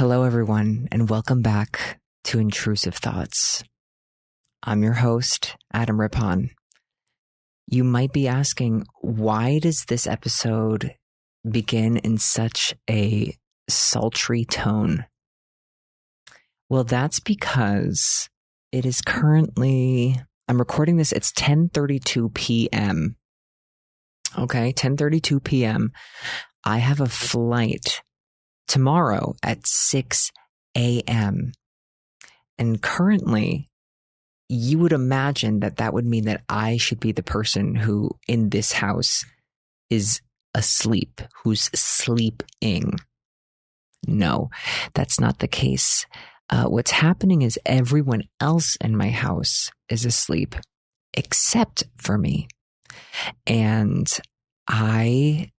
Hello, everyone, and welcome back to Intrusive Thoughts. I'm your host, Adam Rippon. You might be asking, why does this episode begin in such a sultry tone? Well, that's because it is currently, I'm recording this, it's 10:32 p.m. Okay, 10:32 p.m. I have a flight tomorrow at 6 a.m. And currently, you would imagine that that would mean that I should be the person who in this house is asleep, who's sleeping. No, that's not the case. What's happening is everyone else in my house is asleep, except for me. And I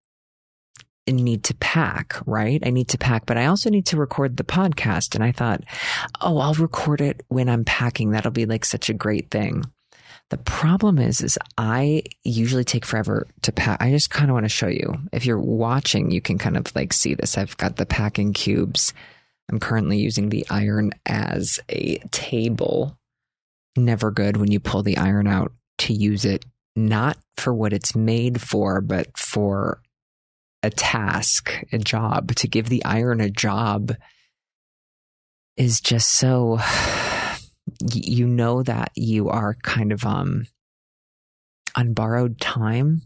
need to pack, right? I need to pack, but I also need to record the podcast. And I thought, oh, I'll record it when I'm packing. That'll be like such a great thing. The problem is I usually take forever to pack. I just kind of want to show you. If you're watching, you can kind of like see this. I've got the packing cubes. I'm currently using the iron as a table. Never good when you pull the iron out to use it, not for what it's made for, but for a task, a job. To give the iron a job is just so, you know that you are kind of on borrowed time.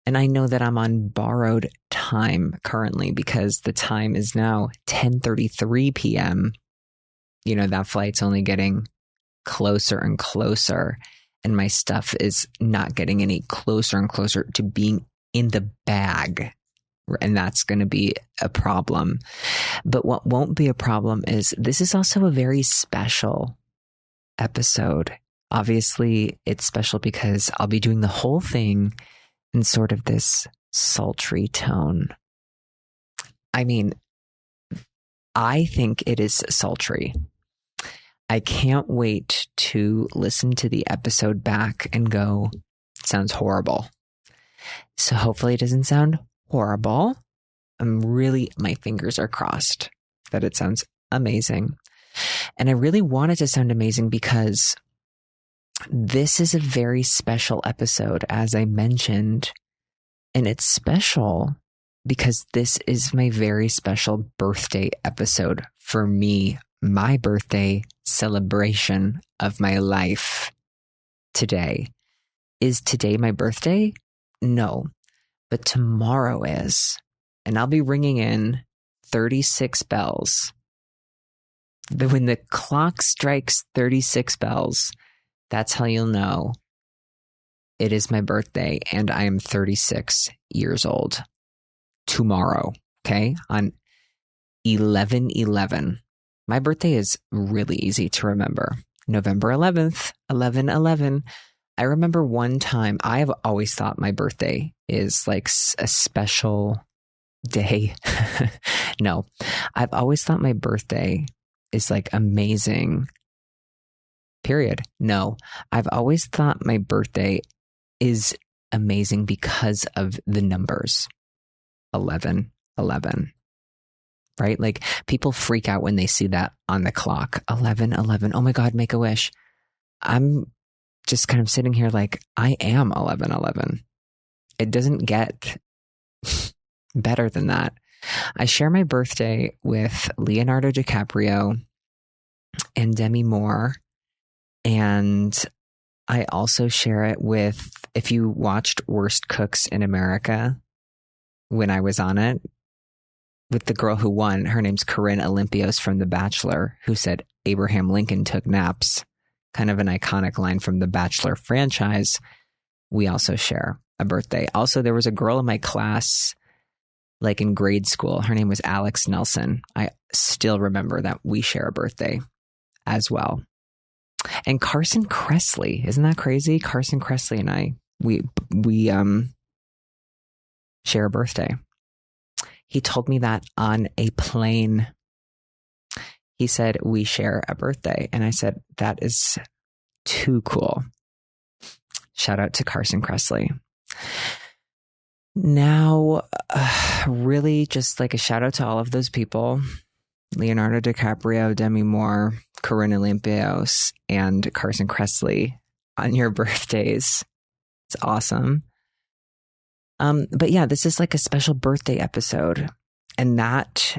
And I know that I'm on borrowed time currently because the time is now 10:33 p.m. You know, that flight's only getting closer and closer, and my stuff is not getting any closer and closer to being in the bag. And that's going to be a problem. But what won't be a problem is this is also a very special episode. Obviously, it's special because I'll be doing the whole thing in sort of this sultry tone. I mean, I think it is sultry. I can't wait to listen to the episode back and go, sounds horrible. So hopefully it doesn't sound horrible. My fingers are crossed that it sounds amazing. And I really want it to sound amazing because this is a very special episode, as I mentioned. And it's special because this is my very special birthday episode for me, my birthday celebration of my life today. Is today my birthday? No, but tomorrow is. And I'll be ringing in 36 bells. When the clock strikes 36 bells, that's how you'll know it is my birthday and I am 36 years old. Tomorrow, okay? On 11/11. My birthday is really easy to remember. November 11th, 11/11. I remember one time, I have always thought my birthday is like a special day. No, I've always thought my birthday is like amazing. Period. No, I've always thought my birthday is amazing because of the numbers. 11/11. Right? Like people freak out when they see that on the clock. 11/11. Oh my God, make a wish. I'm just kind of sitting here like, I am 11/11. It doesn't get better than that. I share my birthday with Leonardo DiCaprio and Demi Moore. And I also share it with, if you watched Worst Cooks in America, when I was on it, with the girl who won, her name's Corinne Olympios from The Bachelor, who said Abraham Lincoln took naps. Kind of an iconic line from the Bachelor franchise. We also share a birthday. Also, there was a girl in my class, like in grade school. Her name was Alex Nelson. I still remember that we share a birthday as well. And Carson Kressley, isn't that crazy? Carson Kressley and I, we share a birthday. He told me that on a plane. He said, we share a birthday. And I said, that is too cool. Shout out to Carson Kressley. Now, really just like a shout out to all of those people Leonardo DiCaprio, Demi Moore, Corinne Olympios, and Carson Kressley on your birthdays. It's awesome. But yeah, this is like a special birthday episode. And that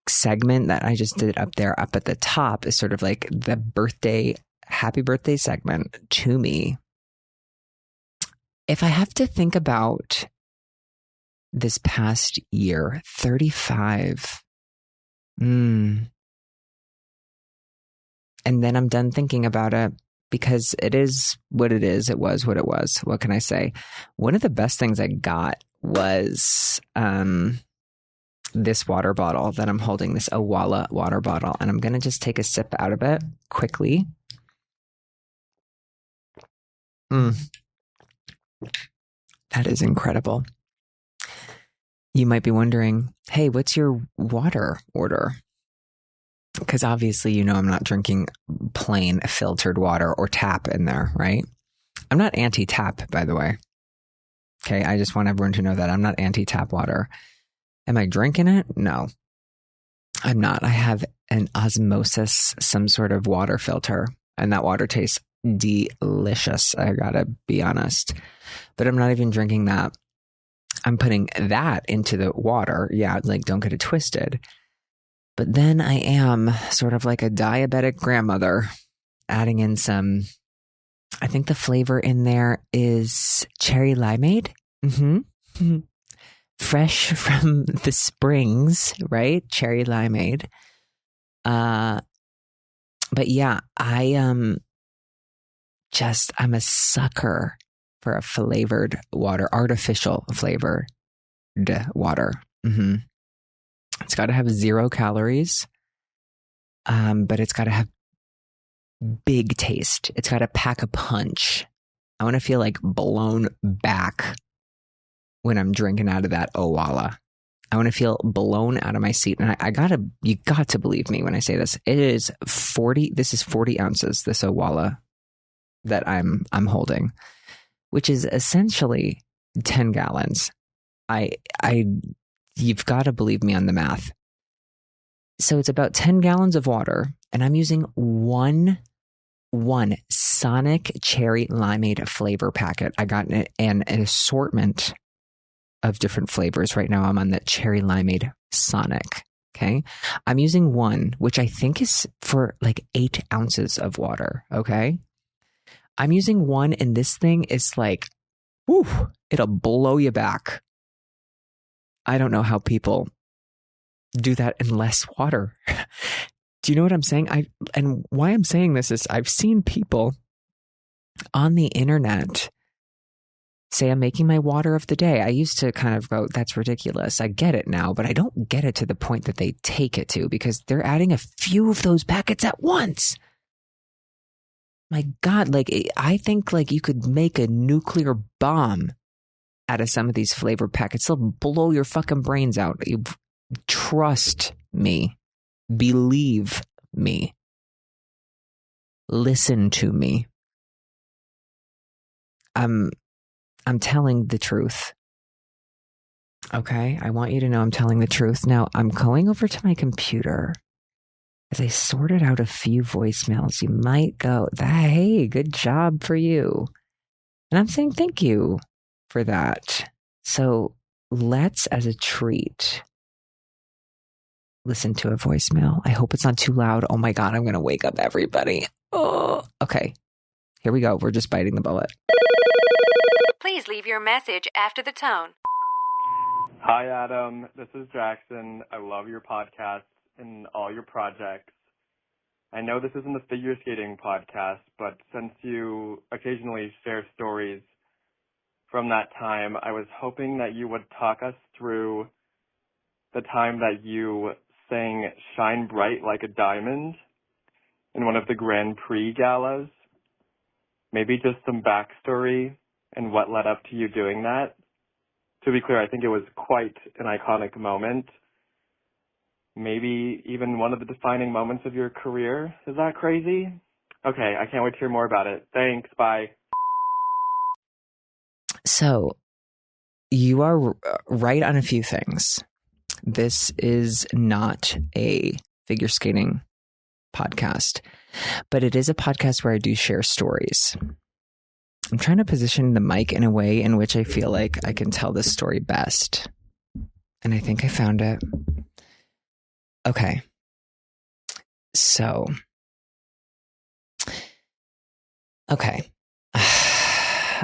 segment that I just did up there, up at the top, is sort of like the happy birthday segment to me. If I have to think about this past year, 35, and then I'm done thinking about it, because it is what it is. It was what it was. What can I say? One of the best things I got was this water bottle that I'm holding, this Owala water bottle. And I'm going to just take a sip out of it quickly. That is incredible. You might be wondering, hey, what's your water order? Because obviously, you know, I'm not drinking plain filtered water or tap in there, right? I'm not anti-tap, by the way. Okay, I just want everyone to know that I'm not anti-tap water. Am I drinking it? No, I'm not. I have an osmosis, some sort of water filter, and that water tastes delicious. I gotta be honest. But I'm not even drinking that. I'm putting that into the water. Yeah, like, don't get it twisted. But then I am sort of like a diabetic grandmother, adding in some, I think the flavor in there is cherry limeade. Fresh from the springs, right? Cherry limeade. But yeah, I'm a sucker for a flavored water, artificial flavored water. It's got to have 0 calories, but it's got to have big taste. It's got to pack a punch. I want to feel like blown back when I'm drinking out of that Owala. I want to feel blown out of my seat. And you got to believe me when I say this. This is 40 ounces, this Owala that I'm holding, which is essentially 10 gallons. You've got to believe me on the math. So it's about 10 gallons of water, and I'm using one Sonic cherry limeade flavor packet. I got an assortment of different flavors. Right now I'm on the cherry limeade Sonic. Okay. I'm using one, which I think is for like 8 ounces of water. Okay. I'm using one, and this thing is like, whew, it'll blow you back. I don't know how people do that in less water. Do you know what I'm saying? And why I'm saying this is I've seen people on the internet say, I'm making my water of the day. I used to kind of go, that's ridiculous. I get it now, but I don't get it to the point that they take it to, because they're adding a few of those packets at once. My God, like, I think like you could make a nuclear bomb out of some of these flavor packets. They'll blow your fucking brains out. Trust me. Believe me. Listen to me. I'm telling the truth. Okay? I want you to know I'm telling the truth. Now, I'm going over to my computer as I sorted out a few voicemails. You might go, hey, good job for you. And I'm saying thank you for that. So let's, as a treat, listen to a voicemail. I hope it's not too loud. Oh my God, I'm going to wake up everybody. Oh, okay. Here we go. We're just biting the bullet. Please leave your message after the tone. Hi, Adam. This is Jackson. I love your podcast and all your projects. I know this isn't a figure skating podcast, but since you occasionally share stories from that time, I was hoping that you would talk us through the time that you sang Shine Bright Like a Diamond in one of the Grand Prix galas. Maybe just some backstory and what led up to you doing that. To be clear, I think it was quite an iconic moment. Maybe even one of the defining moments of your career. Is that crazy? Okay, I can't wait to hear more about it. Thanks, bye. So, you are right on a few things. This is not a figure skating podcast, but it is a podcast where I do share stories. I'm trying to position the mic in a way in which I feel like I can tell this story best. And I think I found it. Okay. So, okay.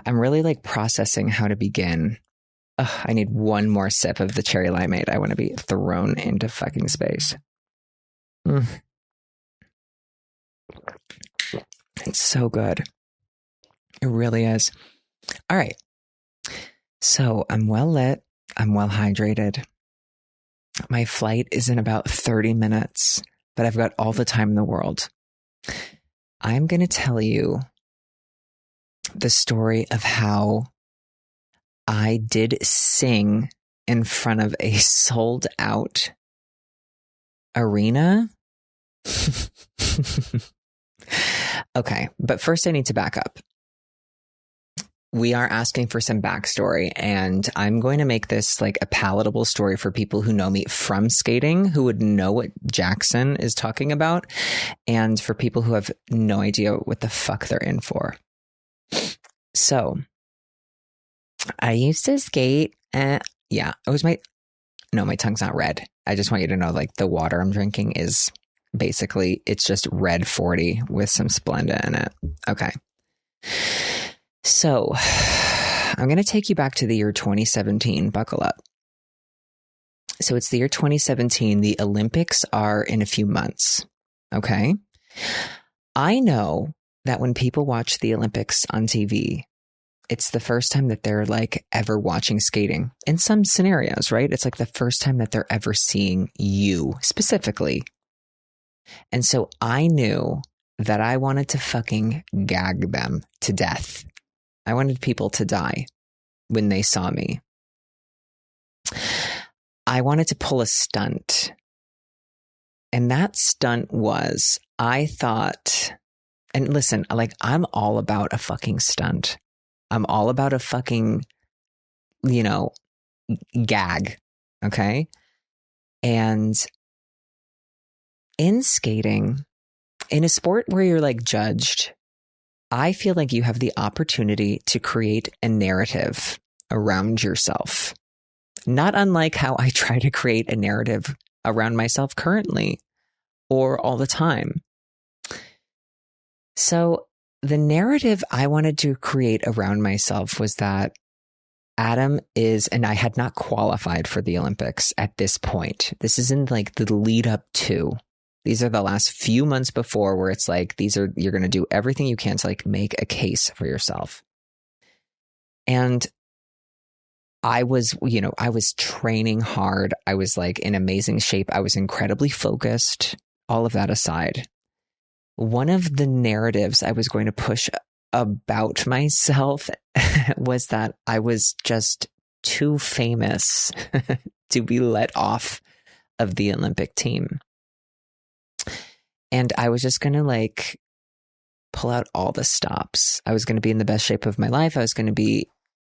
I'm really like processing how to begin. I need one more sip of the cherry limeade. I want to be thrown into fucking space. It's so good. It really is. All right. So I'm well lit. I'm well hydrated. My flight is in about 30 minutes, but I've got all the time in the world. I'm going to tell you the story of how I did sing in front of a sold out arena. Okay, but first I need to back up. We are asking for some backstory, and I'm going to make this like a palatable story for people who know me from skating, who would know what Jackson is talking about, and for people who have no idea what the fuck they're in for. So, I used to skate. My tongue's not red. I just want you to know, like, the water I'm drinking is basically, it's just red 40 with some Splenda in it. Okay. So, I'm going to take you back to the year 2017. Buckle up. So, it's the year 2017. The Olympics are in a few months. Okay. I know that when people watch the Olympics on TV, it's the first time that they're like ever watching skating in some scenarios, right? It's like the first time that they're ever seeing you specifically. And so I knew that I wanted to fucking gag them to death. I wanted people to die when they saw me. I wanted to pull a stunt. And that stunt was, I thought, and listen, like, I'm all about a fucking stunt. I'm all about a fucking, gag. Okay. And in skating, in a sport where you're like judged, I feel like you have the opportunity to create a narrative around yourself. Not unlike how I try to create a narrative around myself currently or all the time. So the narrative I wanted to create around myself was that Adam is, and I had not qualified for the Olympics at this point. This is in like the lead up to. These are the last few months before, where it's like, you're going to do everything you can to like make a case for yourself. And I was training hard. I was like in amazing shape. I was incredibly focused. All of that aside, one of the narratives I was going to push about myself was that I was just too famous to be let off of the Olympic team. And I was just going to like pull out all the stops. I was going to be in the best shape of my life. I was going to be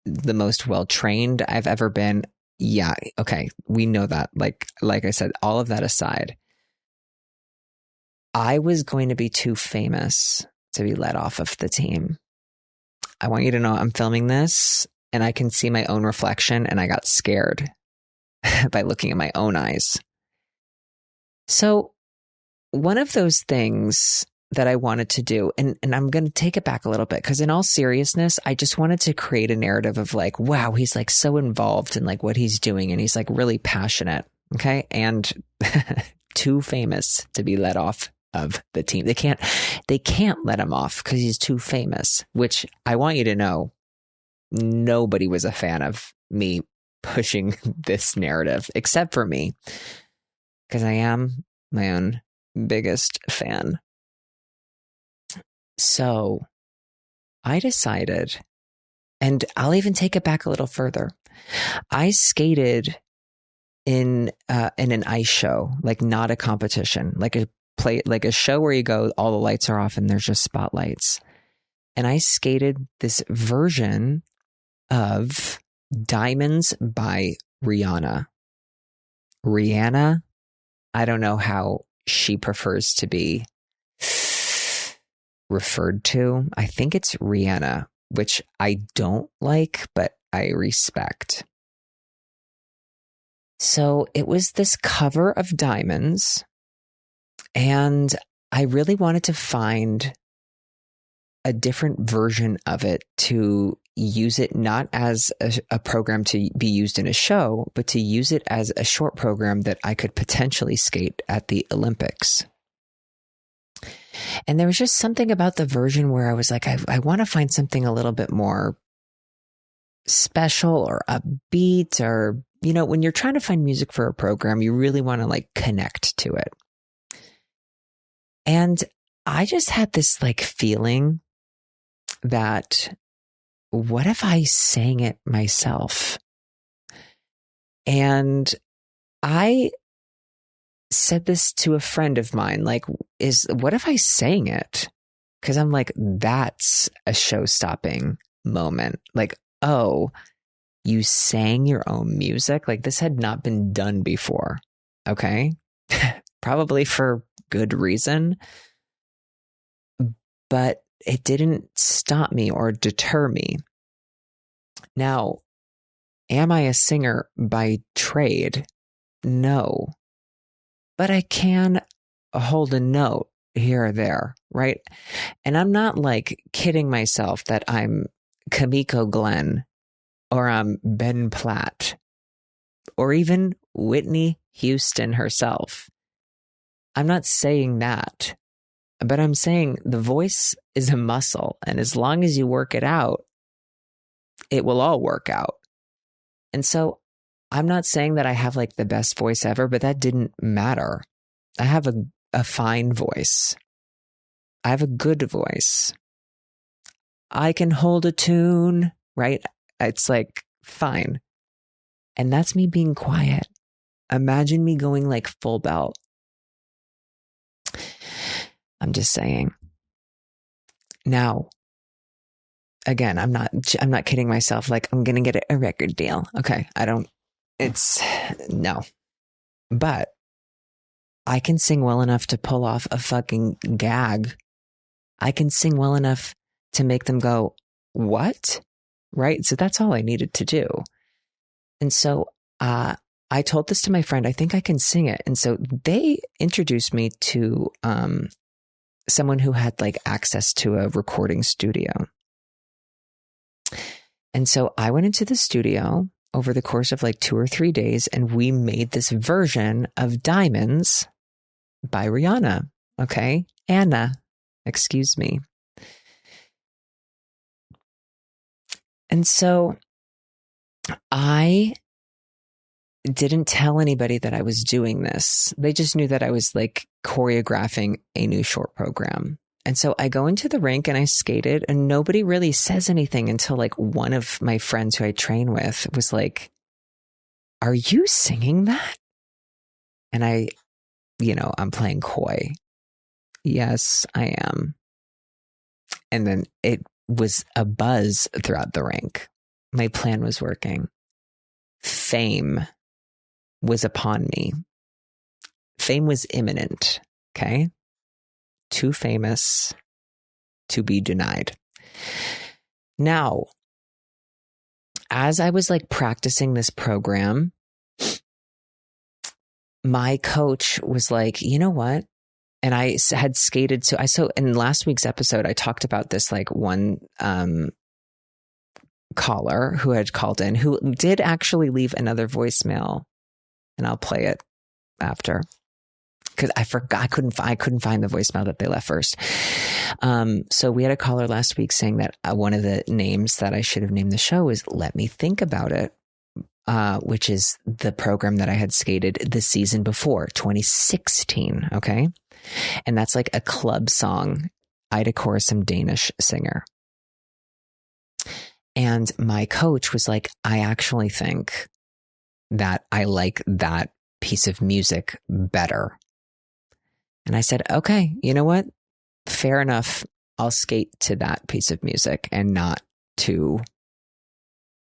the most well-trained I've ever been. Yeah. Okay. We know that. Like I said, all of that aside, I was going to be too famous to be let off of the team. I want you to know I'm filming this and I can see my own reflection, and I got scared by looking at my own eyes. So one of those things that I wanted to do, and I'm going to take it back a little bit, because in all seriousness, I just wanted to create a narrative of like, wow, he's like so involved in like what he's doing, and he's like really passionate. Okay. And too famous to be let off of the team. They can't let him off because he's too famous, which I want you to know, nobody was a fan of me pushing this narrative except for me, because I am my own biggest fan. So I decided, and I'll even take it back a little further. I skated in an ice show, like not a competition, like a show where you go, all the lights are off and there's just spotlights. And I skated this version of Diamonds by Rihanna. I don't know how she prefers to be referred to. I think it's Rihanna, which I don't like, but I respect. So it was this cover of Diamonds, and I really wanted to find a different version of it to use it not as a program to be used in a show, but to use it as a short program that I could potentially skate at the Olympics. And there was just something about the version where I was like, I want to find something a little bit more special or upbeat, or, you know, when you're trying to find music for a program, you really want to like connect to it. And I just had this like feeling that what if I sang it myself? And I said this to a friend of mine, like, what if I sang it? Because I'm like, that's a show-stopping moment. Like, oh, you sang your own music? Like, this had not been done before. Okay. Probably for good reason. But it didn't stop me or deter me. Now, am I a singer by trade? No. But I can hold a note here or there, right? And I'm not like kidding myself that I'm Kamiko Glenn or I'm Ben Platt or even Whitney Houston herself. I'm not saying that, but I'm saying the voice is a muscle, and as long as you work it out, it will all work out. And so I'm not saying that I have like the best voice ever, but that didn't matter. I have a fine voice. I have a good voice. I can hold a tune, right? It's like fine. And that's me being quiet. Imagine me going like full belt. I'm just saying. Now, again, I'm not kidding myself. Like, I'm going to get a record deal. Okay. No. But I can sing well enough to pull off a fucking gag. I can sing well enough to make them go, what? Right? So that's all I needed to do. And so, I told this to my friend, I think I can sing it. And so they introduced me to, someone who had like access to a recording studio. And so I went into the studio over the course of like 2 or 3 days, and we made this version of Diamonds by Rihanna. Okay. Anna, excuse me. And so I didn't tell anybody that I was doing this. They just knew that I was like choreographing a new short program. And so I go into the rink and I skated, and nobody really says anything until like one of my friends who I train with was like, are you singing that? And I'm playing coy. Yes, I am. And then it was a buzz throughout the rink. My plan was working. Fame was upon me. Fame was imminent. Okay. Too famous to be denied. Now, as I was like practicing this program, my coach was like, you know what? And I had skated. So in last week's episode, I talked about this like one caller who had called in, who did actually leave another voicemail, and I'll play it after. Because I forgot, I couldn't find the voicemail that they left first. So we had a caller last week saying that one of the names that I should have named the show is Let Me Think About It, which is the program that I had skated the season before, 2016. Okay. And that's like a club song. Ida Kor, some Danish singer. And my coach was like, I actually think that I like that piece of music better. And I said, okay, you know what? Fair enough. I'll skate to that piece of music and not to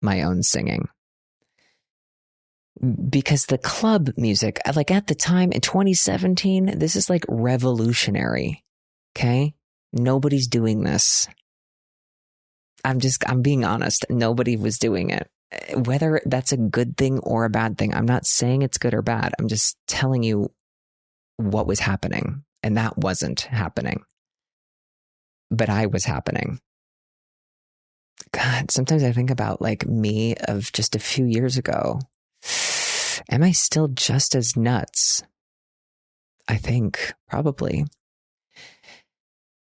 my own singing. because the club music, like at the time in 2017, this is like revolutionary. Okay. Nobody's doing this. I'm being honest. Nobody was doing it. Whether that's a good thing or a bad thing, I'm not saying it's good or bad. I'm just telling you what was happening, and that wasn't happening. But I was happening. God, sometimes I think about like me of just a few years ago. Am I still just as nuts? I think probably.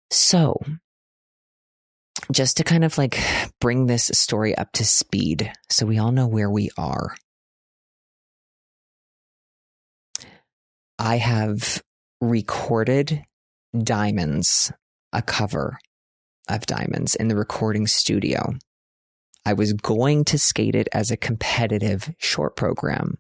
So, just to kind of like bring this story up to speed so we all know where we are. I have recorded Diamonds, a cover of Diamonds in the recording studio. I was going to skate it as a competitive short program.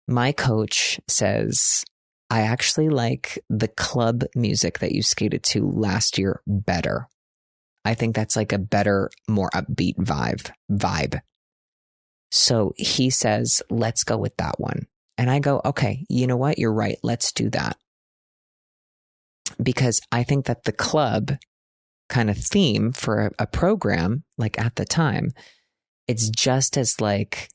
My coach says, I actually like the club music that you skated to last year better. I think that's like a better, more upbeat vibe. So he says, let's go with that one. And I go, okay, you know what? You're right. Let's do that. Because I think that the club kind of theme for a program, like at the time, it's just as like,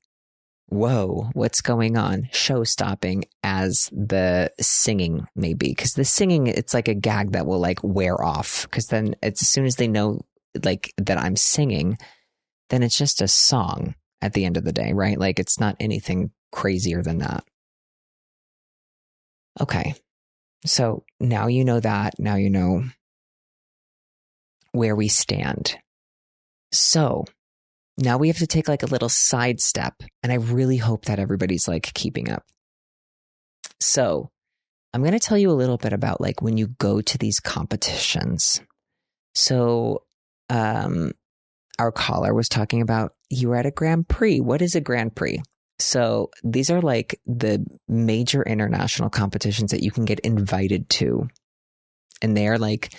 whoa, what's going on? Show stopping as the singing maybe. Because the singing, it's like a gag that will like wear off. Because then it's as soon as they know like that I'm singing, then it's just a song at the end of the day, right? Like it's not anything crazier than that. Okay. So now you know that. Now you know where we stand. So now we have to take like a little sidestep, and I really hope that everybody's like keeping up. So I'm going to tell you a little bit about like when you go to these competitions. So our caller was talking about you were at a Grand Prix. What is a Grand Prix? So these are like the major international competitions that you can get invited to. And they are like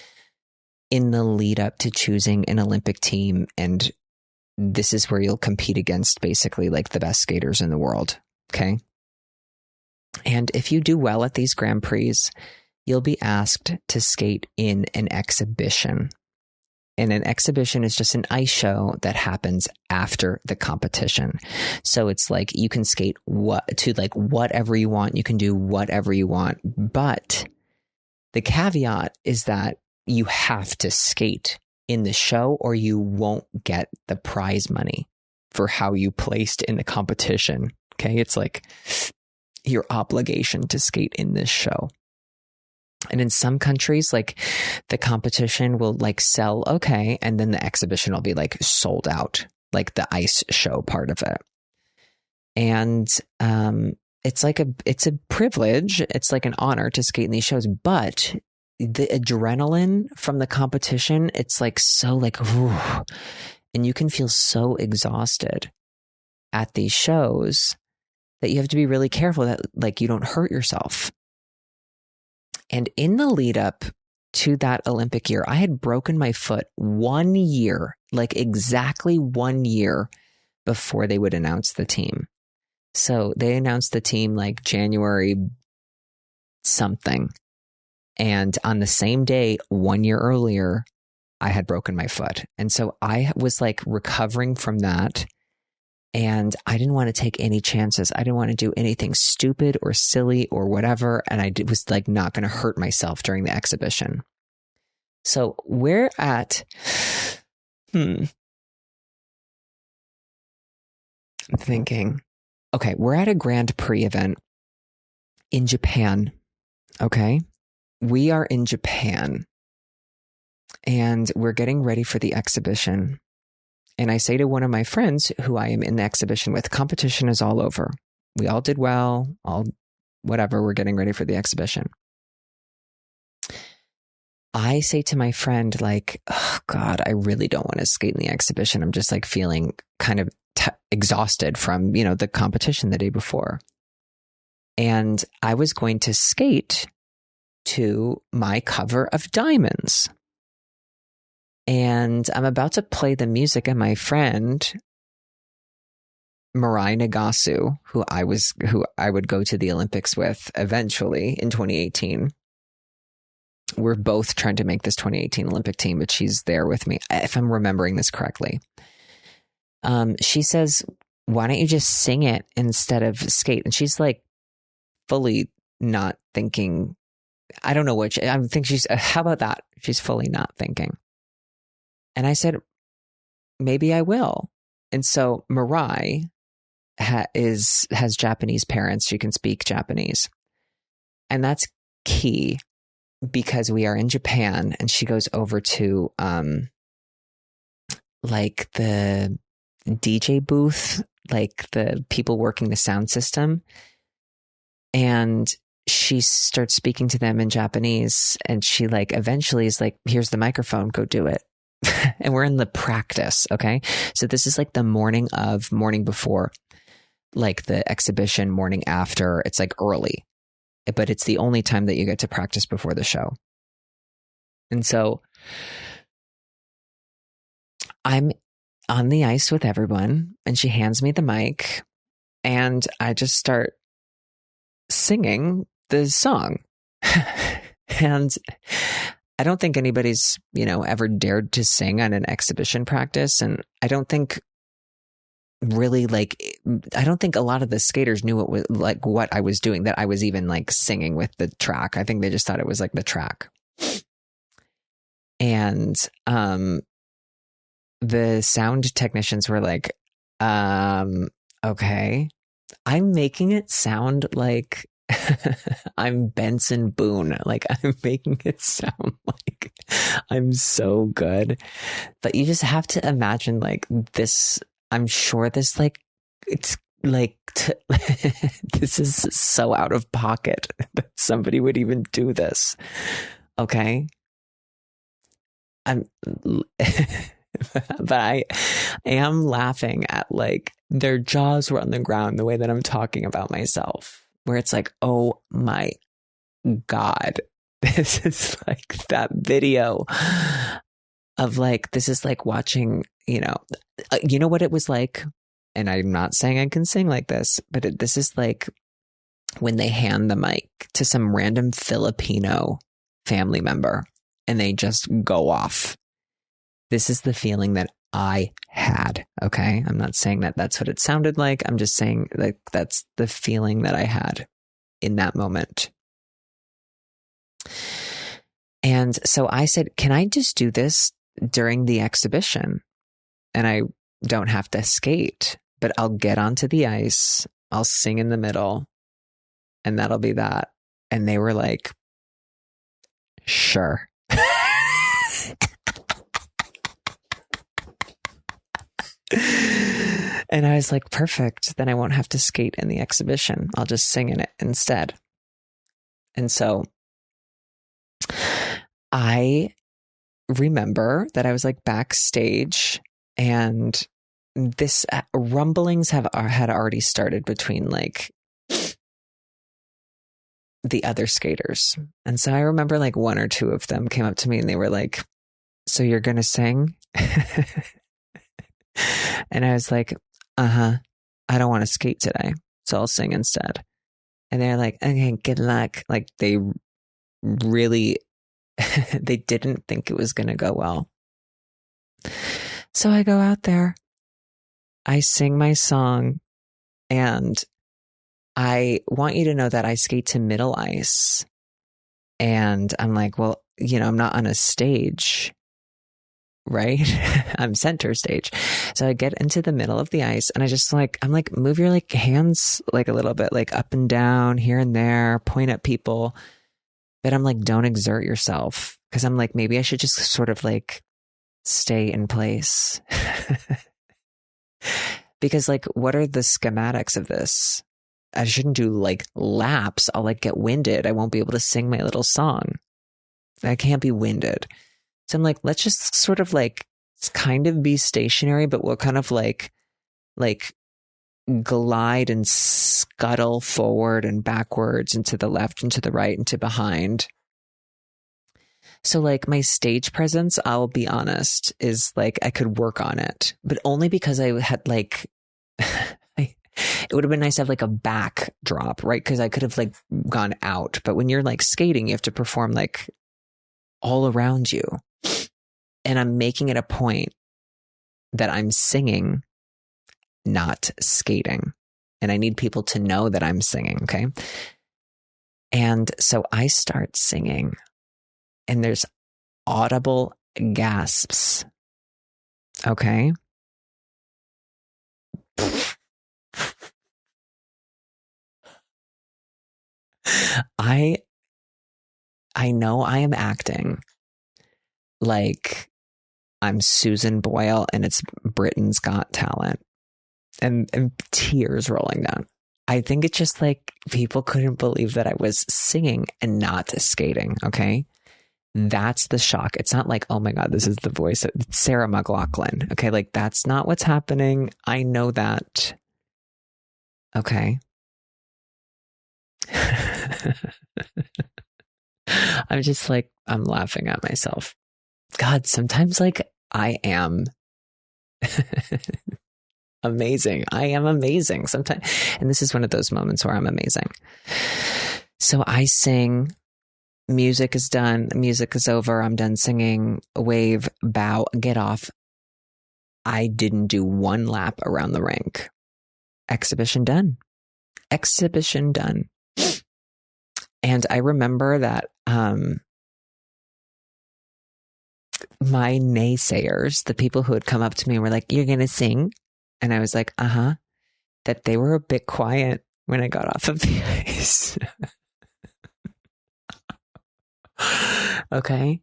in the lead up to choosing an Olympic team. And this is where you'll compete against basically like the best skaters in the world. Okay. And if you do well at these Grand Prix, you'll be asked to skate in an exhibition. And an exhibition is just an ice show that happens after the competition. So it's like you can skate whatever you want. You can do whatever you want. But the caveat is that you have to skate in the show or you won't get the prize money for how you placed in the competition. Okay. It's like your obligation to skate in this show. And in some countries, like the competition will like sell okay, and then the exhibition will be like sold out, like the ice show part of it. And it's a privilege. It's like an honor to skate in these shows, but the adrenaline from the competition, it's like so like, whew, and you can feel so exhausted at these shows that you have to be really careful that like you don't hurt yourself. And in the lead up to that Olympic year, I had broken my foot 1 year, like exactly 1 year before they would announce the team. So they announced the team like January something. And on the same day, 1 year earlier, I had broken my foot. And so I was like recovering from that. And I didn't want to take any chances. I didn't want to do anything stupid or silly or whatever. And I was like not going to hurt myself during the exhibition. So we're at, I'm thinking, okay, we're at a Grand Prix event in Japan. Okay. We are in Japan and we're getting ready for the exhibition. And I say to one of my friends who I am in the exhibition with, competition is all over. We all did well, whatever, we're getting ready for the exhibition. I say to my friend, like, oh God, I really don't want to skate in the exhibition. I'm just like feeling kind of exhausted from, the competition the day before. And I was going to skate to my cover of Diamonds. And I'm about to play the music, and my friend Mirai Nagasu, who I would go to the Olympics with eventually in 2018. We're both trying to make this 2018 Olympic team, but she's there with me, if I'm remembering this correctly. She says, why don't you just sing it instead of skate? And she's like fully not thinking. I don't know which. I think she's, how about that? She's fully not thinking. And I said, maybe I will. And so Mirai has Japanese parents. She can speak Japanese. And that's key because we are in Japan and she goes over to like the DJ booth, like the people working the sound system. And she starts speaking to them in Japanese. And she like eventually is like, here's the microphone, go do it. And we're in the practice. Okay. So this is like the morning before, like the exhibition, morning after. It's like early, but it's the only time that you get to practice before the show. And so I'm on the ice with everyone and she hands me the mic and I just start singing the song. And I don't think anybody's, ever dared to sing on an exhibition practice. And I don't think really I don't think a lot of the skaters knew what I was doing, that I was even like singing with the track. I think they just thought it was like the track. And the sound technicians were like, okay, I'm making it sound like I'm Benson Boone. Like I'm making it sound like I'm so good. But you just have to imagine like this. I'm sure this it's like this is so out of pocket that somebody would even do this. Okay. But I am laughing at like their jaws were on the ground the way that I'm talking about myself, where it's like, oh my God, this is like that video of like, this is like watching, you know what it was like. And I'm not saying I can sing like this, but this is like when they hand the mic to some random Filipino family member and they just go off. This is the feeling that I had. Okay. I'm not saying that that's what it sounded like. I'm just saying like that's the feeling that I had in that moment. And so I said, can I just do this during the exhibition? And I don't have to skate, but I'll get onto the ice. I'll sing in the middle and that'll be that. And they were like, sure. And I was like, perfect. Then I won't have to skate in the exhibition. I'll just sing in it instead. And so I remember that I was like backstage and this rumblings had already started between like the other skaters. And so I remember like one or two of them came up to me and they were like, so you're going to sing? And I was like, I don't want to skate today, so I'll sing instead. And they're like, okay, good luck. Like they really, they didn't think it was going to go well. So I go out there, I sing my song, and I want you to know that I skate to middle ice. And I'm like, well, I'm not on a stage, right? I'm center stage. So I get into the middle of the ice and I'm like, move your like hands like a little bit, like up and down here and there, point at people. But I'm like, don't exert yourself. Cause I'm like, maybe I should just sort of like stay in place. Because like, what are the schematics of this? I shouldn't do like laps. I'll like get winded. I won't be able to sing my little song. I can't be winded. So I'm like, let's just sort of like kind of be stationary, but we'll kind of like glide and scuttle forward and backwards and to the left and to the right and to behind. So like my stage presence, I'll be honest, is like I could work on it, but only because I had like I It would have been nice to have like a backdrop, right? Because I could have like gone out. But when you're like skating, you have to perform like all around you. And I'm making it a point that I'm singing, not skating. And I need people to know that I'm singing, okay? And so I start singing, and there's audible gasps, okay? I know I am acting like I'm Susan Boyle and it's Britain's Got Talent, and tears rolling down. I think it's just like people couldn't believe that I was singing and not skating. Okay. That's the shock. It's not like, oh my God, this is the voice of Sarah McLachlan. Okay. Like that's not what's happening. I know that. Okay. I'm just like, I'm laughing at myself. God, sometimes like I am amazing. I am amazing sometimes. And this is one of those moments where I'm amazing. So I sing, music is done, music is over, I'm done singing, wave, bow, get off. I didn't do one lap around the rink. Exhibition done. Exhibition done. And I remember that my naysayers, the people who had come up to me and were like, you're going to sing? And I was like, that they were a bit quiet when I got off of the ice. Okay.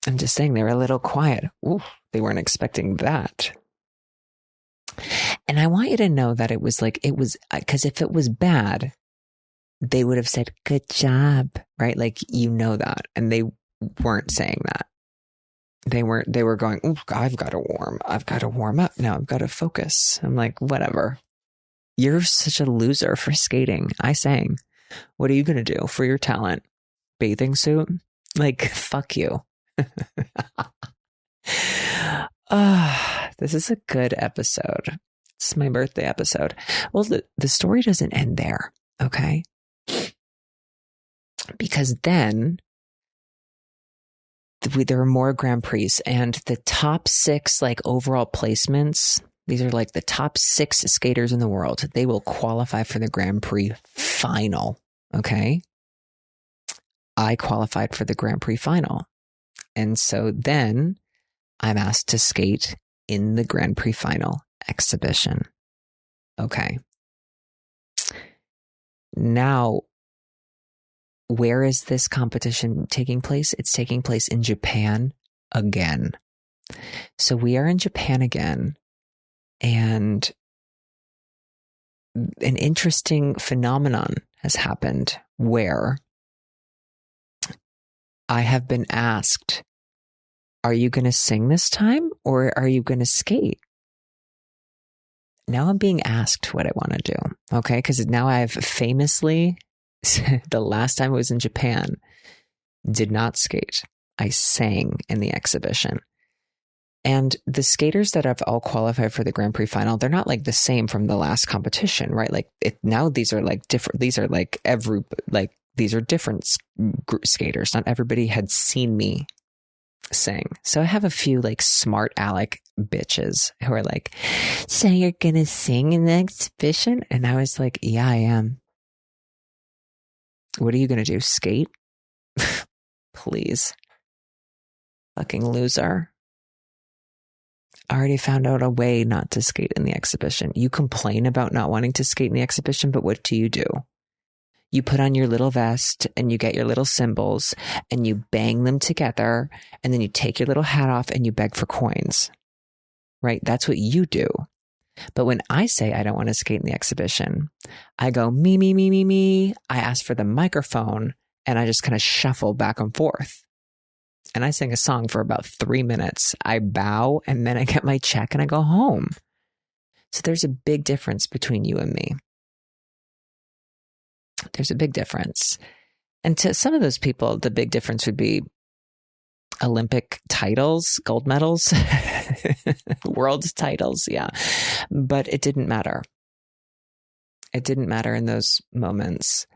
I'm just saying they were a little quiet. Ooh, they weren't expecting that. And I want you to know that it was because if it was bad, they would have said, good job, right? Like, you know that. And they weren't saying that. They were going, ooh, I've got to warm up now. I've got to focus. I'm like, whatever. You're such a loser for skating. I sang. What are you going to do for your talent? Bathing suit? Like, fuck you. This is a good episode. It's my birthday episode. Well, the story doesn't end there. Okay. Because then there are more Grand Prix, and the top 6 like overall placements. These are like the top 6 skaters in the world. They will qualify for the Grand Prix final. Okay. I qualified for the Grand Prix final. And so then I'm asked to skate in the Grand Prix final exhibition. Okay. Now, where is this competition taking place? It's taking place in Japan again. So we are in Japan again. And an interesting phenomenon has happened where I have been asked, are you going to sing this time or are you going to skate? Now I'm being asked what I want to do. Okay. Because now I've famously, the last time I was in Japan, did not skate. I sang in the exhibition. And the skaters that have all qualified for the Grand Prix final, they're not like the same from the last competition, right? Like now these are like different. These are like these are different skaters. Not everybody had seen me sing. So I have a few like smart aleck bitches who are like, so you're going to sing in the exhibition? And I was like, yeah, I am. What are you going to do? Skate? Please. Fucking loser. I already found out a way not to skate in the exhibition. You complain about not wanting to skate in the exhibition, but what do? You put on your little vest and you get your little cymbals and you bang them together, and then you take your little hat off and you beg for coins, right? That's what you do. But when I say I don't want to skate in the exhibition, I go, me, me, me, me, me. I ask for the microphone and I just kind of shuffle back and forth. And I sing a song for about 3 minutes. I bow and then I get my check and I go home. So there's a big difference between you and me. There's a big difference. And to some of those people, the big difference would be Olympic titles, gold medals, world titles. Yeah. But it didn't matter. It didn't matter in those moments.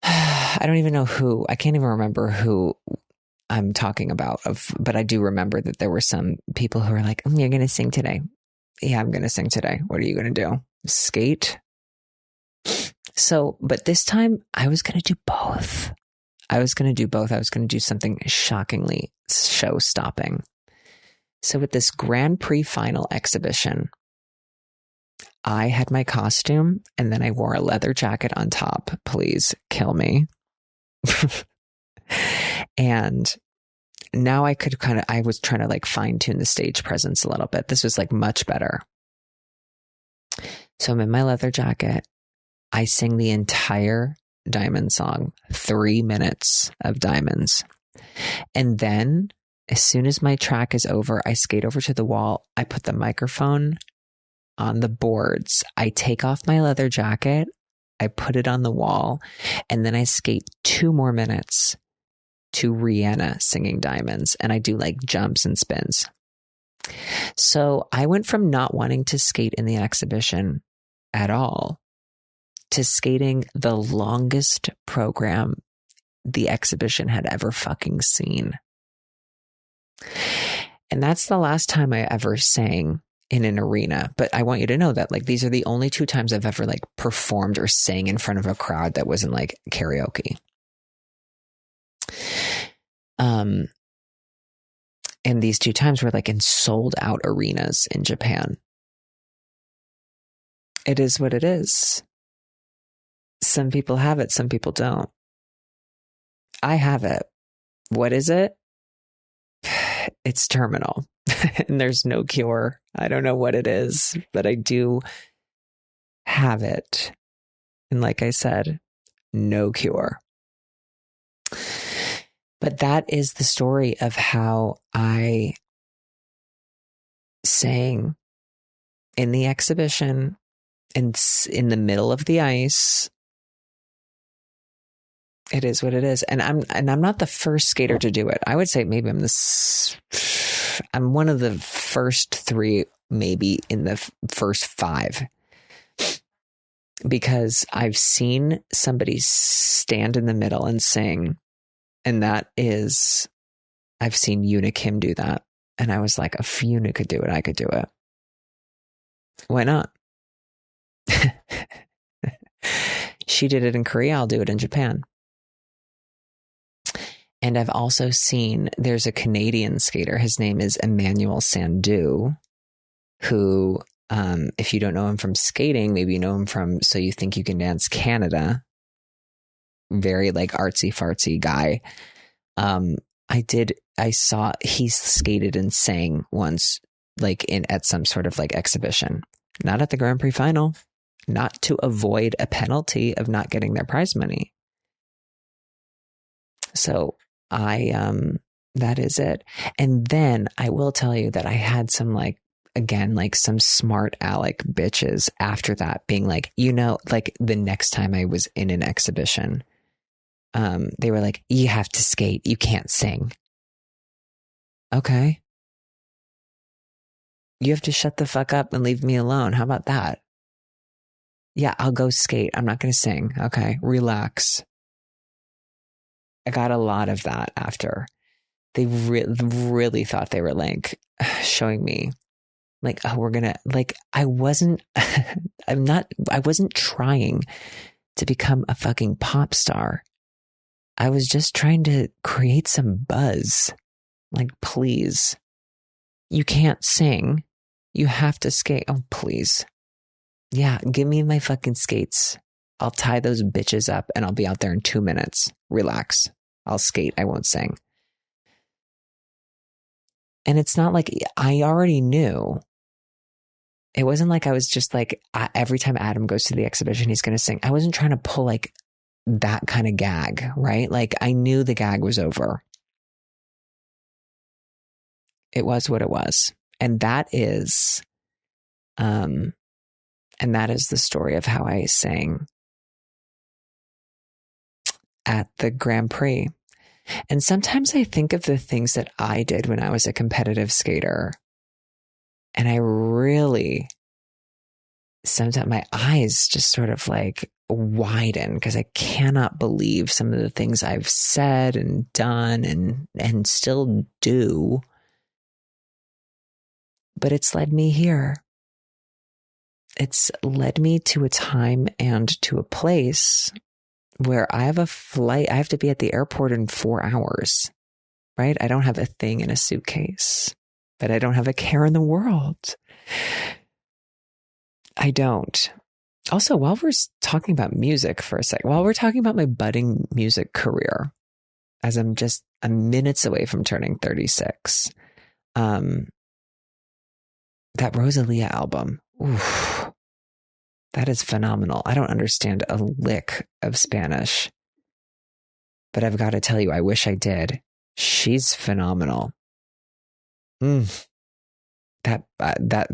I don't even know who, I can't even remember who I'm talking about, but I do remember that there were some people who were like, you're going to sing today. Yeah, I'm going to sing today. What are you going to do? Skate? So, but this time I was going to do both. I was going to do something shockingly show-stopping. So with this Grand Prix final exhibition, I had my costume and then I wore a leather jacket on top. Please kill me. And now I was trying to like fine tune the stage presence a little bit. This was like much better. So I'm in my leather jacket. I sing the entire Diamond song, 3 minutes of Diamonds. And then as soon as my track is over, I skate over to the wall. I put the microphone on the boards. I take off my leather jacket. I put it on the wall. And then I skate 2 more minutes to Rihanna singing Diamonds. And I do like jumps and spins. So I went from not wanting to skate in the exhibition at all to skating the longest program the exhibition had ever fucking seen. And that's the last time I ever sang in an arena. But I want you to know that like these are the only 2 times I've ever like performed or sang in front of a crowd that wasn't like karaoke. And these 2 times were like in sold out arenas in Japan. It is what it is. Some people have it, some people don't. I have it. What is it? It's terminal. And there's no cure. I don't know what it is, but I do have it. And like I said, no cure. But that is the story of how I sang in the exhibition in the middle of the ice. It is what it is. And I'm not the first skater to do it. I would say maybe I'm one of the first 3, maybe in the first 5. Because I've seen somebody stand in the middle and sing. And that is, I've seen Yuna Kim do that. And I was like, if Yuna could do it, I could do it. Why not? She did it in Korea. I'll do it in Japan. And I've also seen, there's a Canadian skater. His name is Emmanuel Sandhu, who, if you don't know him from skating, maybe you know him from So You Think You Can Dance Canada. Very like artsy fartsy guy. I saw he skated and sang once, like at some sort of like exhibition, not at the Grand Prix final, not to avoid a penalty of not getting their prize money. So that is it. And then I will tell you that I had some like, again, like some smart aleck bitches after that being like, like the next time I was in an exhibition, they were like, you have to skate. You can't sing. Okay. You have to shut the fuck up and leave me alone. How about that? Yeah, I'll go skate. I'm not going to sing. Okay. Relax. I got a lot of that after. They really thought they were like showing me like, oh, we're going to like, I wasn't trying to become a fucking pop star. I was just trying to create some buzz. Like, please, you can't sing. You have to skate. Oh, please. Yeah, give me my fucking skates. I'll tie those bitches up and I'll be out there in 2 minutes. Relax. I'll skate. I won't sing. And it's not like I already knew. It wasn't like I was just like, every time Adam goes to the exhibition, he's going to sing. I wasn't trying to pull like that kind of gag, right? Like I knew the gag was over. It was what it was. And that is the story of how I sang at the Grand Prix. And sometimes I think of the things that I did when I was a competitive skater, and I really sometimes my eyes just sort of like widen because I cannot believe some of the things I've said and done and still do. But it's led me here. It's led me to a time and to a place where I have a flight. I have to be at the airport in 4 hours, right? I don't have a thing in a suitcase, but I don't have a care in the world. I don't. Also, while we're talking about music for a sec, while we're talking about my budding music career, as I'm just minutes away from turning 36, that Rosalia album, oof, that is phenomenal. I don't understand a lick of Spanish, but I've got to tell you, I wish I did. She's phenomenal. That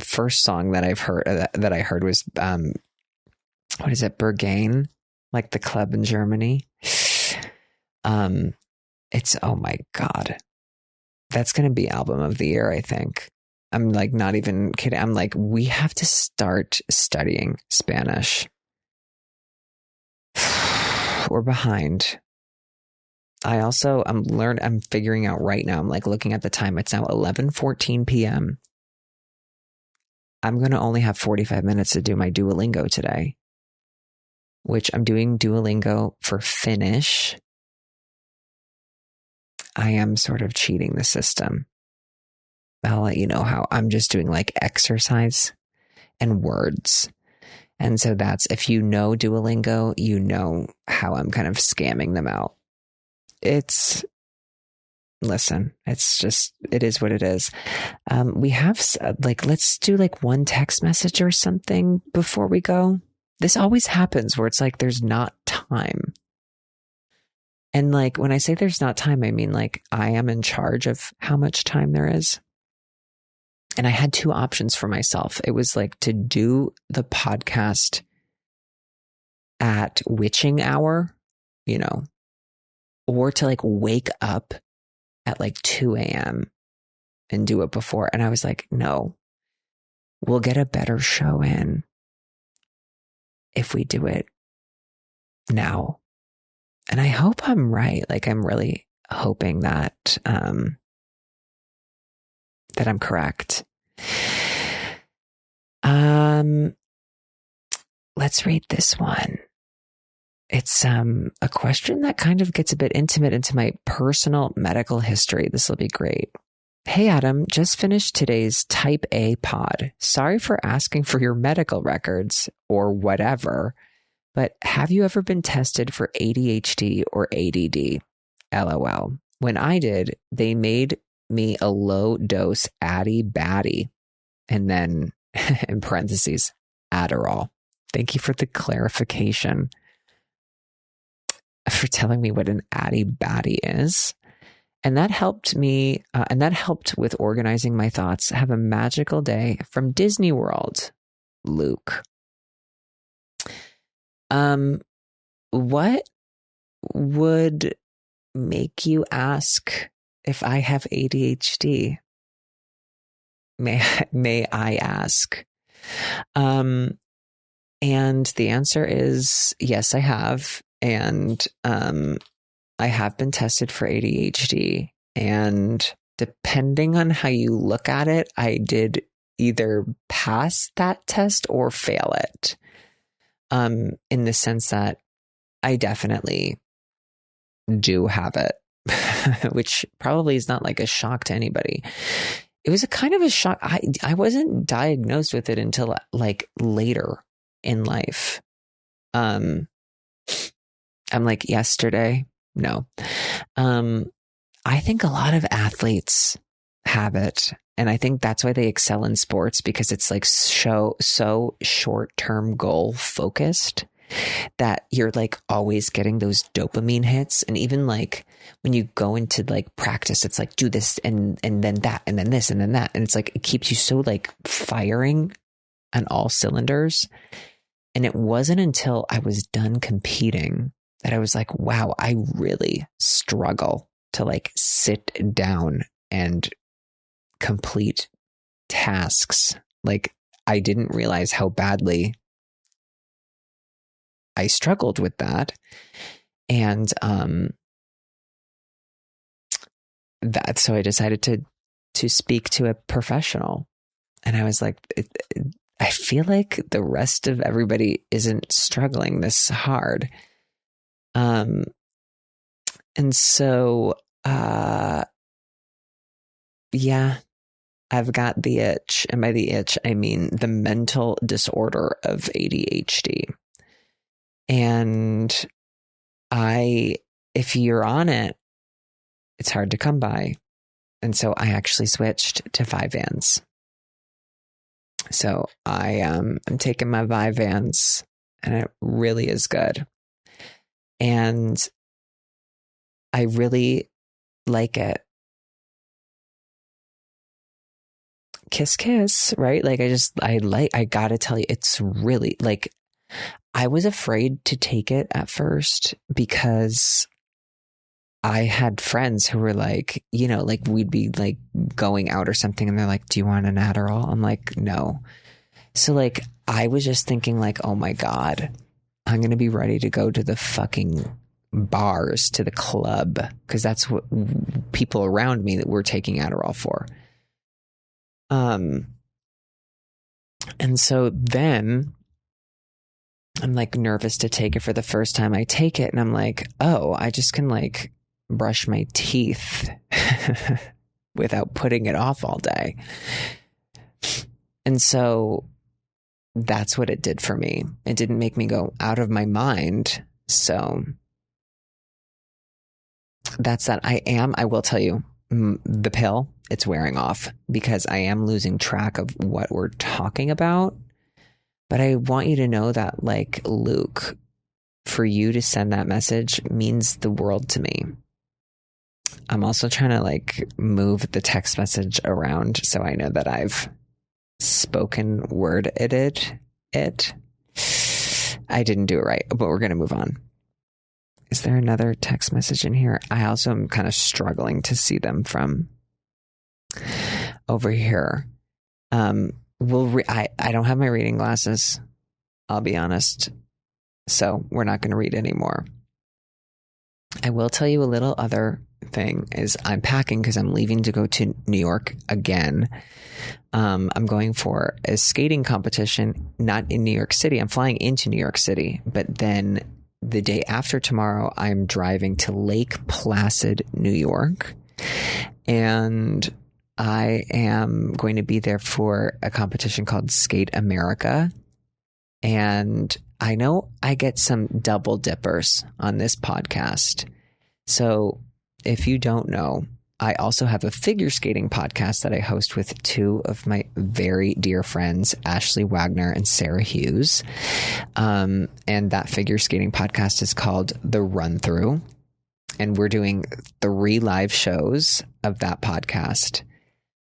first song that I've heard that I heard was what is it, Berghain, like the club in Germany. It's, oh my God, that's gonna be album of the year, I think. I'm like not even kidding. I'm like, we have to start studying Spanish. We're behind. I'm figuring out right now. I'm like looking at the time. It's now 11:14 p.m. I'm going to only have 45 minutes to do my Duolingo today, which I'm doing Duolingo for Finnish. I am sort of cheating the system. I'll let you know how. I'm just doing like exercise and words. And so that's, if you know Duolingo, you know how I'm kind of scamming them out. Listen, it's just, it is what it is. We have like, let's do like one text message or something before we go. This always happens where it's like, there's not time. And like, when I say there's not time, I mean like I am in charge of how much time there is. And I had 2 options for myself. It was like to do the podcast at witching hour, or to like wake up at like 2 a.m. and do it before. And I was like, no, we'll get a better show in if we do it now. And I hope I'm right. Like, I'm really hoping that, that I'm correct. Let's read this one. It's a question that kind of gets a bit intimate into my personal medical history. This will be great. Hey, Adam, just finished today's Type A pod. Sorry for asking for your medical records or whatever, but have you ever been tested for ADHD or ADD? LOL. When I did, they made me a low dose Addy Batty, and then in parentheses, Adderall. Thank you for the clarification, for telling me what an Addy Batty is. And that helped me, and that helped with organizing my thoughts. Have a magical day from Disney World, Luke. What would make you ask if I have ADHD? May I ask? And the answer is yes, I have. And I have been tested for ADHD. And depending on how you look at it, I did either pass that test or fail it. In the sense that I definitely do have it, which probably is not like a shock to anybody. It was a kind of a shock. I wasn't diagnosed with it until like later in life. I'm like yesterday. No. I think a lot of athletes have it. And I think that's why they excel in sports, because it's like so short-term goal focused that you're like always getting those dopamine hits. And even like when you go into like practice, it's like do this and then that and then this and then that. And it's like it keeps you so like firing on all cylinders. And it wasn't until I was done competing that I was like, wow, I really struggle to like sit down and complete tasks. Like I didn't realize how badly I struggled with that. And so I decided to speak to a professional. And I was like, I feel like the rest of everybody isn't struggling this hard. And so, yeah, I've got the itch. And by the itch, I mean the mental disorder of ADHD. And if you're on it, it's hard to come by. And so I actually switched to Vyvanse. So I'm taking my Vyvanse, and it really is good. And I really like it. Kiss, kiss, right? Like I gotta tell you, it's really like, I was afraid to take it at first because I had friends who were like, you know, like we'd be like going out or something and they're like, do you want an Adderall? I'm like, no. So like, I was just thinking like, oh my God, I'm going to be ready to go to the fucking bars, to the club. Cause that's what people around me that were taking Adderall for. And so then I'm like nervous to take it for the first time. I take it and I'm like, oh, I just can like brush my teeth without putting it off all day. And so that's what it did for me. It didn't make me go out of my mind. So that's that. I will tell you, the pill, it's wearing off because I am losing track of what we're talking about. But I want you to know that, like, Luke, for you to send that message means the world to me. I'm also trying to like move the text message around so I know that I've spoken word edited it. I didn't do it right, but we're going to move on. Is there another text message in here? I also am kind of struggling to see them from over here. I don't have my reading glasses, I'll be honest. So we're not going to read anymore. I will tell you a little other thing is I'm packing because I'm leaving to go to New York again. I'm going for a skating competition, not in New York City. I'm flying into New York City, but then the day after tomorrow, I'm driving to Lake Placid, New York. And I am going to be there for a competition called Skate America. And I know I get some double dippers on this podcast. So if you don't know, I also have a figure skating podcast that I host with two of my very dear friends, Ashley Wagner and Sarah Hughes. And that figure skating podcast is called The Run Through. And we're doing 3 live shows of that podcast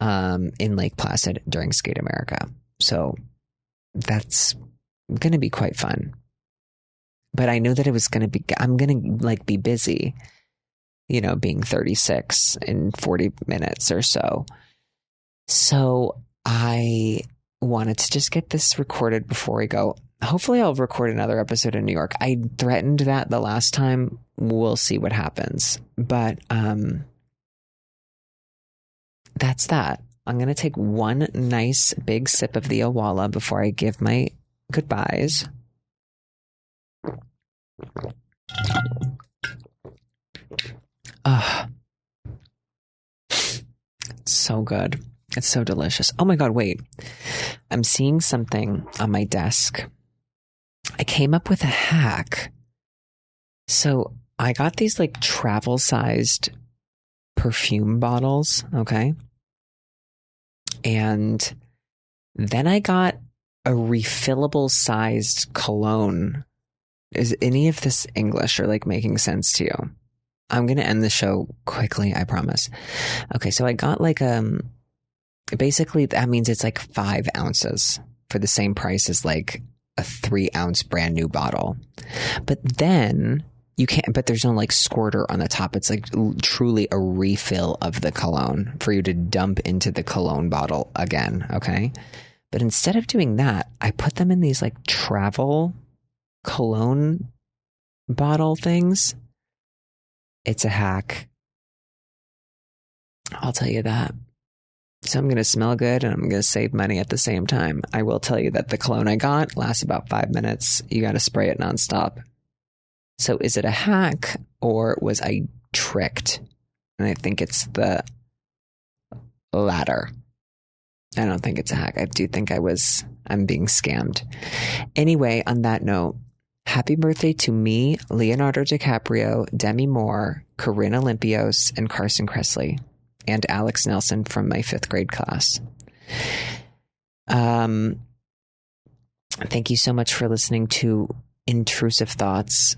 in Lake Placid during Skate America. So that's going to be quite fun. But I knew that it was going to be, I'm going to like be busy, you know, being 36 in 40 minutes or so. So I wanted to just get this recorded before we go. Hopefully I'll record another episode in New York. I threatened that the last time. We'll see what happens. But that's that. I'm going to take one nice big sip of the Awala before I give my goodbyes. It's so good. It's so delicious. Oh my God, wait. I'm seeing something on my desk. I came up with a hack. So I got these like travel sized perfume bottles. Okay. And then I got a refillable sized cologne. Is any of this English or like making sense to you? I'm going to end the show quickly, I promise. Okay, so I got like basically that means it's like 5 ounces for the same price as like a 3-ounce brand new bottle. But then you can't, but there's no like squirter on the top. It's like truly a refill of the cologne for you to dump into the cologne bottle again. Okay. But instead of doing that, I put them in these like travel cologne bottle things, it's a hack. I'll tell you that. So I'm going to smell good and I'm going to save money at the same time. I will tell you that the cologne I got lasts about 5 minutes. You got to spray it nonstop. So is it a hack or was I tricked? And I think it's the latter. I don't think it's a hack. I do think I'm being scammed. Anyway, on that note, happy birthday to me, Leonardo DiCaprio, Demi Moore, Corinne Olympios, and Carson Kressley, and Alex Nelson from my 5th grade class. Thank you so much for listening to Intrusive Thoughts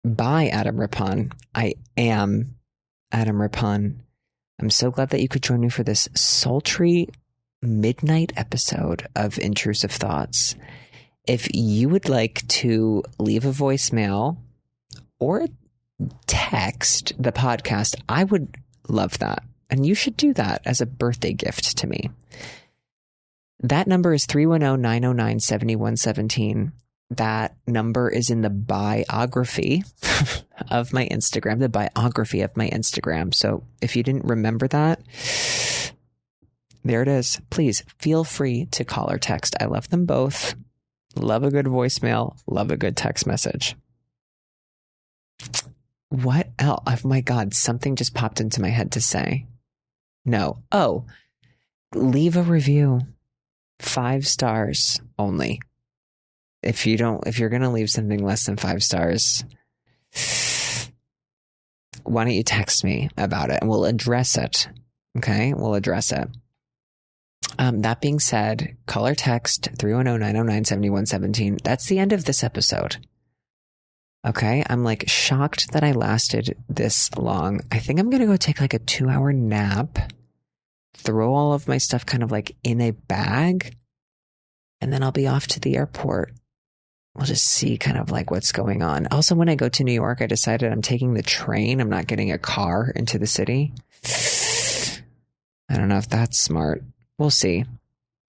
by Adam Rippon. I am Adam Rippon. I'm so glad that you could join me for this sultry midnight episode of Intrusive Thoughts. If you would like to leave a voicemail or text the podcast, I would love that. And you should do that as a birthday gift to me. That number is 310-909-7117. That number is in the biography of my Instagram, the biography of my Instagram. So if you didn't remember that, there it is. Please feel free to call or text. I love them both. Love a good voicemail. Love a good text message. What else? Oh my God, something just popped into my head to say. No. Oh, leave a review. 5 stars only. If you're going to leave something less than 5 stars, why don't you text me about it and we'll address it. Okay. We'll address it. That being said, call or text 310-909-7117. That's the end of this episode. Okay. I'm like shocked that I lasted this long. I think I'm going to go take like a 2-hour nap, throw all of my stuff kind of like in a bag, and then I'll be off to the airport. We'll just see kind of like what's going on. Also, when I go to New York, I decided I'm taking the train. I'm not getting a car into the city. I don't know if that's smart. We'll see.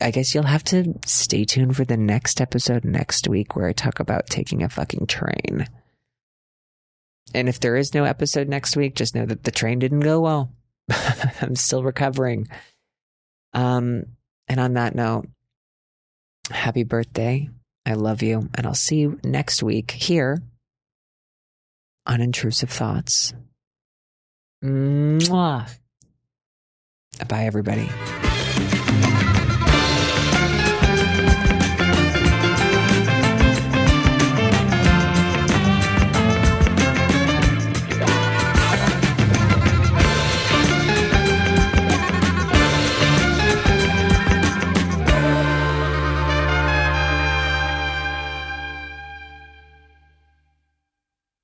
I guess you'll have to stay tuned for the next episode next week where I talk about taking a fucking train. And if there is no episode next week, just know that the train didn't go well. I'm still recovering. And on that note, happy birthday. I love you. And I'll see you next week here on Intrusive Thoughts. Mwah. Bye, everybody.